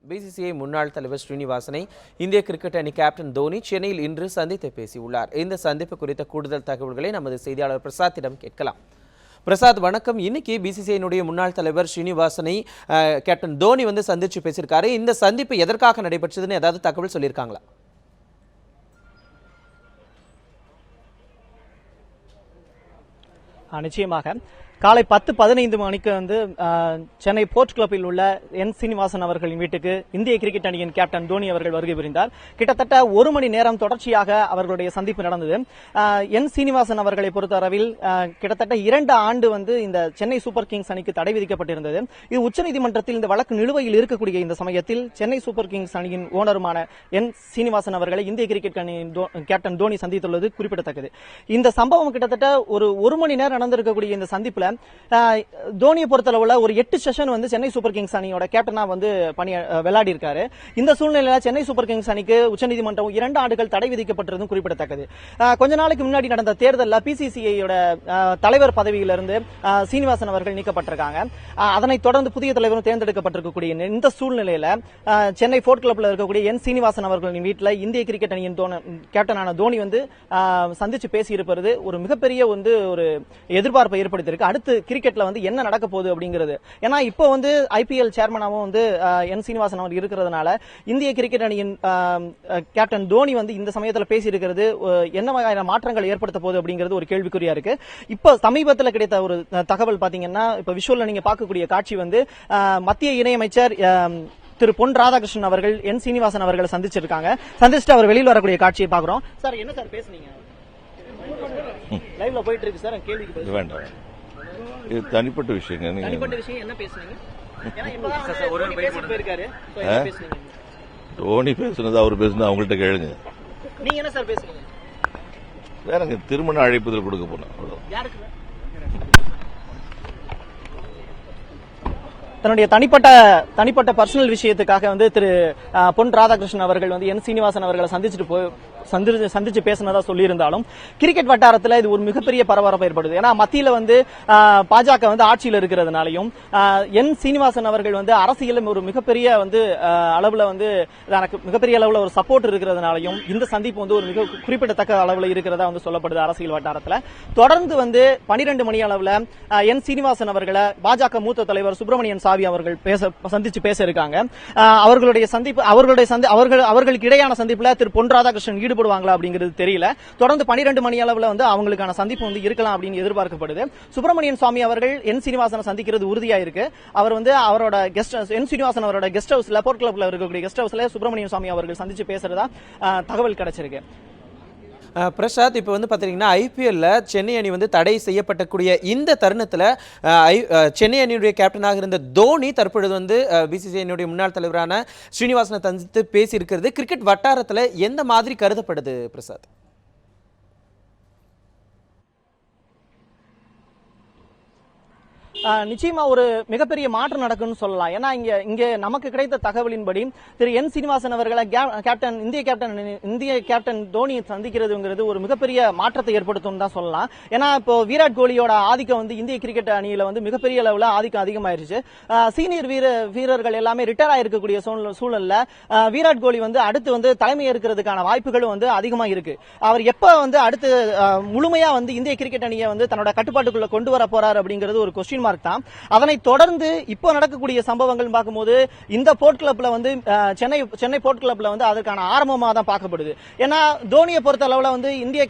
BCCI முன்னாள் தலைவர் ஸ்ரீனிவாசனை இந்திய கிரிக்கெட் அணி கேப்டன் தோனி சென்னையில் இன்று சந்தித்து பேசியுள்ளார். இந்த சந்திப்பு குறித்த கூடுதல் தகவல்களை நமது செய்தியாளர் பிரசாத்திடம் கேட்கலாம். பிரசாத், வணக்கம். இன்னைக்கு பிசிசிஐனுடைய முன்னாள் தலைவர் ஸ்ரீனிவாசனை கேப்டன் தோனி சந்திச்சு பேசியிருக்காரு. இந்த சந்திப்பு எதற்காக நடைபெற்றதுன்னு ஏதாவது தகவல் சொல்லியிருக்காங்களா? நிச்சயமாக காலை 10:15 மணிக்கு சென்னை போர்ட் கிளப்பில் உள்ள என் சீனிவாசன் அவர்களின் வீட்டுக்கு இந்திய கிரிக்கெட் அணியின் கேப்டன் தோனி அவர்கள் வருகை புரிந்தார். கிட்டத்தட்ட 1 மணி நேரம் தொடர்ச்சியாக அவர்களுடைய சந்திப்பு நடந்தது. என் சீனிவாசன் அவர்களை பொறுத்தளவில் கிட்டத்தட்ட 2 ஆண்டு இந்த சென்னை சூப்பர் கிங்ஸ் அணிக்கு தடை விதிக்கப்பட்டிருந்தது. இது உச்சநீதிமன்றத்தில் இந்த வழக்கு நிலுவையில் இருக்கக்கூடிய இந்த சமயத்தில் சென்னை சூப்பர் கிங்ஸ் அணியின் ஓனருமான என் சீனிவாசன் அவர்களை இந்திய கிரிக்கெட் அணியின் கேப்டன் தோனி சந்தித்துள்ளது குறிப்பிடத்தக்கது. இந்த சம்பவம் கிட்டத்தட்ட ஒரு மணி நேரம் நடந்திருக்கக்கூடிய இந்த சந்திப்புல தோனியை பொறுத்தளவுல ஒரு 8 செஷன் சென்னை சூப்பர் கிங்ஸ் அணியோட கேப்டனா விளையாடி இருக்காரு. இந்த சூழ்நிலையில சென்னை சூப்பர் கிங்ஸ் அணிக்கு உச்சநீதிமன்றம் 2 ஆண்டுகள் தடை விதிக்கப்பட்டிருந்தும் குறிப்பிடத்தக்கது. கொஞ்ச நாளைக்கு முன்னாடி நடந்த தேர்தலில் பிசிசிஐயோட தலைவர் பதவியிலிருந்து சீனிவாசன் அவர்கள் நீக்கப்பட்டிருக்காங்க. அதனைத் தொடர்ந்து புதிய தலைவரும் தேர்ந்தெடுக்கப்பட்டிருக்கக்கூடிய இந்த சூழ்நிலையில சென்னை போர்ட் கிளப்ல இருக்கக்கூடிய என் சீனிவாசன் அவர்களின் வீட்டில் இந்திய கிரிக்கெட் அணியின் கேப்டனான தோனி சந்திச்சு பேசியிருப்பது ஒரு மிகப்பெரிய ஒரு எதிர்பார்ப்பை ஏற்படுத்தியிருக்கு. அடுத்து கிரிக்கெட்ல என்ன நடக்க போகுது அப்படிங்கிறது. ஏன்னா இப்போ ஐபிஎல் சேர்மனாவும் என் சீனிவாசன் அவர் இருக்கிறதுனால இந்திய கிரிக்கெட் அணியின் கேப்டன் தோனி இந்த சமயத்தில் பேசி இருக்கிறது என்ன வகையான மாற்றங்கள் ஏற்படுத்த போகுது அப்படிங்கிறது ஒரு கேள்விக்குறியா இருக்கு. இப்போ சமீபத்தில் கிடைத்த ஒரு தகவல் பாத்தீங்கன்னா, இப்ப விஷுவல்ல நீங்க பார்க்கக்கூடிய காட்சி மத்திய இணையமைச்சர் திரு பொன் ராதாகிருஷ்ணன் அவர்கள் என் சீனிவாசன் அவர்களை சந்திச்சிருக்காங்க. சந்திச்சுட்டு அவர் வெளியில் வரக்கூடிய காட்சியை பாக்குறோம். சார், என்ன சார் பேசுனீங்க? லைவ்ல போயிட்டு இருக்கு சார். கேள்விக்கு வேண்டாம், இது தனிப்பட்ட விஷயம். என்ன பேசுனீங்க? தோனி பேசுனது அவர் பேசுனது அவங்கள்ட்ட கேளுங்க. நீங்க என்ன சார் பேசுறீங்க? வேறங்க திருமண அழைப்புதல் கொடுக்க போனோம். தன்னுடைய தனிப்பட்ட பர்சனல் விஷயத்துக்காக திரு பொன் ராதாகிருஷ்ணன் அவர்கள் என் சீனிவாசன் அவர்களை சந்திச்சு பேசினதா சொல்லியிருந்தாலும் கிரிக்கெட் வட்டாரத்தில் இது ஒரு மிகப்பெரிய பரபரப்பு ஏற்படுது. ஏன்னா மத்தியில பாஜக ஆட்சியில் இருக்கிறதுனாலையும் என் சீனிவாசன் அவர்கள் அரசியல் ஒரு மிகப்பெரிய அளவுல மிகப்பெரிய அளவுல ஒரு சப்போர்ட் இருக்கிறதுனாலையும் இந்த சந்திப்பு ஒரு மிக குறிப்பிடத்தக்க அளவுல இருக்கிறதா சொல்லப்படுது அரசியல் வட்டாரத்தில். தொடர்ந்து 12 மணி அளவுல என் சீனிவாசன் அவர்களை பாஜக மூத்த தலைவர் சுப்பிரமணியன் சாவி அவர்கள் சந்திச்சு பேச இருக்காங்க. அவர்களுக்கு இடையான சந்திப்புல திரு பொன் ராதாகிருஷ்ணன் ஈடுபடுவாங்களா அப்படிங்கிறது தெரியல. தொடர்ந்து 12 மணி அளவுல அவங்களுக்கான சந்திப்பு இருக்கலாம் அப்படின்னு எதிர்பார்க்கப்படுது. சுப்பிரமணியன் சுவாமி அவர்கள் என் சீனிவாசனை சந்திக்கிறது உறுதியா இருக்கு. அவர் அவரோட என் சீனிவாசன் அவரோட கெஸ்ட் ஹவுஸ்ல போர்ட் கிளப்ல இருக்கக்கூடிய கெஸ்ட் ஹவுஸ்ல சுப்பிரமணியன் சுவாமி அவர்கள் சந்திச்சு பேசுறதா தகவல் கிடைச்சிருக்கு. பிரசாத், இப்போ பார்த்தீங்கன்னா ஐபிஎல்ல சென்னை அணி தடை செய்யப்படக்கூடிய இந்த தருணத்தில் சென்னை அணியுடைய கேப்டனாக இருந்த தோனி தற்பொழுது பிசிசிஐனுடைய முன்னாள் தலைவரான ஸ்ரீனிவாசனை சந்தித்து பேசியிருக்கிறது கிரிக்கெட் வட்டாரத்தில் எந்த மாதிரி கருதப்படுது பிரசாத்? நிச்சயமா ஒரு மிகப்பெரிய மாற்றம் நடக்கும்னு சொல்லலாம். ஏன்னா இங்க நமக்கு கிடைத்த தகவலின்படி திரு என் சீனிவாசன் அவர்களை இந்திய கேப்டன் தோனி சந்திக்கிறதுங்கிறது ஒரு மிகப்பெரிய மாற்றத்தை ஏற்படுத்தும் தான் சொல்லலாம். ஏன்னா இப்போ விராட் கோலியோட ஆதிக்கம் இந்திய கிரிக்கெட் அணியில மிகப்பெரிய அளவுல ஆதிக்கம் அதிகமாயிருச்சு. சீனியர் வீரர்கள் எல்லாமே ரிட்டையர் ஆயிருக்கக்கூடிய சூழல்ல விராட் கோலி அடுத்து தலைமை ஏற்கிறதுக்கான வாய்ப்புகளும் அதிகமா இருக்கு. அவர் எப்ப அடுத்து முழுமையா இந்திய கிரிக்கெட் அணியை தன்னோட கட்டுப்பாட்டுக்குள்ள கொண்டு வர போறாரு அப்படிங்கிறது ஒரு கொஸ்டின் மார்க். அதனை தொடர்ந்து இப்போ நடக்கக்கூடிய சம்பவங்கள் பார்க்கும்போது இந்த போர்ட் கிளப்ல சென்னை போர்ட் கிளப்ல அதற்கான ஆரம்பமா தான் பார்க்கப்படுது. ஏன்னா தோனியை பொறுத்த அளவுல இந்திய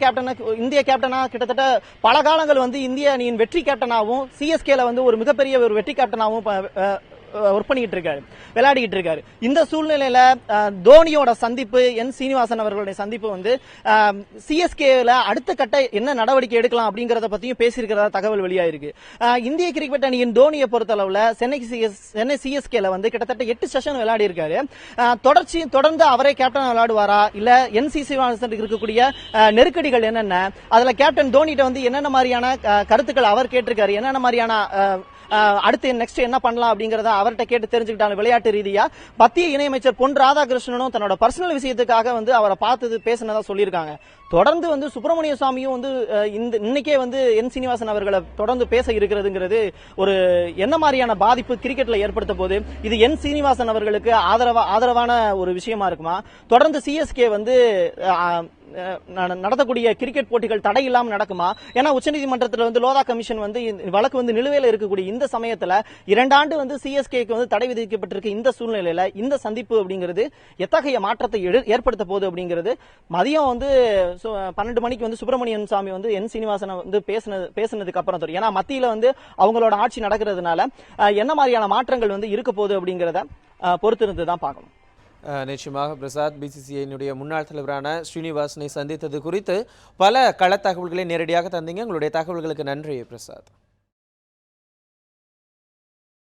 கேப்டனா கிட்டத்தட்ட பல காலங்கள் இந்திய அணியின் வெற்றி கேப்டனாகவும் சிஎஸ்கேல ஒரு மிகப்பெரிய ஒரு வெற்றி கேப்டனாகவும் ஒர்க் பண்ணிட்டு இருக்காரு, விளையாடிட்டு இருக்காரு. இந்த சூழ்நிலையில தோனியோட சந்திப்பு என் சீனிவாசன் அவர்களுடைய சந்திப்பு சிஎஸ்கேல அடுத்த கட்ட என்ன நடவடிக்கை எடுக்கலாம் அப்படிங்கறத பத்தியும் பேசியிருக்கிறதா தகவல் வெளியாயிருக்கு. இந்திய கிரிக்கெட் அணியின் தோனியை பொறுத்த அளவுல சென்னை சிஎஸ்கேல கிட்டத்தட்ட 8 செஷன் விளையாடி இருக்காரு. தொடர்ந்து அவரே கேப்டன் விளையாடுவாரா இல்ல என் சீனிவாசன் இருக்கக்கூடிய நெருக்கடிகள் என்னென்ன, அதுல கேப்டன் தோனிட்ட என்னென்ன மாதிரியான கருத்துக்கள் அவர் கேட்டிருக்காரு, என்னென்ன மாதிரியான அடுத்து நெக்ஸ்ட் என்ன பண்ணலாம் அப்படிங்கறத அவர்கிட்ட கேட்டு தெரிஞ்சுக்கிட்டாங்க. விளையாட்டு ரீதியா மத்திய இணையமைச்சர் பொன் ராதாகிருஷ்ணனும் தன்னோட பர்சனல் விஷயத்துக்காக வந்து அவரை பார்த்து பேசினதா சொல்லியிருக்காங்க. தொடர்ந்து வந்து சுப்பிரமணிய சுவாமியும் வந்து இன்னைக்கே வந்து என் சீனிவாசன் அவர்களை தொடர்ந்து பேச இருக்கிறதுங்கிறது ஒரு என்ன மாதிரியான பாதிப்பு கிரிக்கெட்ல ஏற்படுத்த போது? இது என் சீனிவாசன் அவர்களுக்கு ஆதரவான ஒரு விஷயமா இருக்குமா? தொடர்ந்து சிஎஸ்கே வந்து நடத்தக்கூடிய கிரிக்கெட் போட்டிகள் தடை இல்லாமல் நடக்குமா? ஏன்னா உச்சநீதிமன்றத்தில் வந்து லோதா கமிஷன் வந்து வழக்கு வந்து நிலுவையில் இருக்கக்கூடிய இந்த சமயத்துல 2 ஆண்டு வந்து சிஎஸ்கேக்கு வந்து தடை விதிக்கப்பட்டிருக்க இந்த சூழ்நிலையில இந்த சந்திப்பு அப்படிங்கிறது எத்தகைய மாற்றத்தை ஏற்படுத்த போகுது அப்படிங்கிறது மதியம் வந்து 12 மணிக்கு வந்து சுப்பிரமணியன் சாமி வந்து என் சீனிவாசன் வந்து பேசினதுக்கு அப்புறம் தெரியும். ஏன்னா மத்தியில வந்து அவங்களோட ஆட்சி நடக்கிறதுனால என்ன மாதிரியான மாற்றங்கள் வந்து இருக்க போகுது அப்படிங்கிறத பொறுத்திருந்து தான் பார்க்கணும். நிச்சயமாக பிரசாத், பிசிசிஐனுடைய முன்னாள் தலைவரான ஸ்ரீனிவாசனை சந்தித்தது குறித்து பல கள தகவல்களை நேரடியாக தந்தீங்க. உங்களுடைய தகவல்களுக்கு நன்றி பிரசாத்.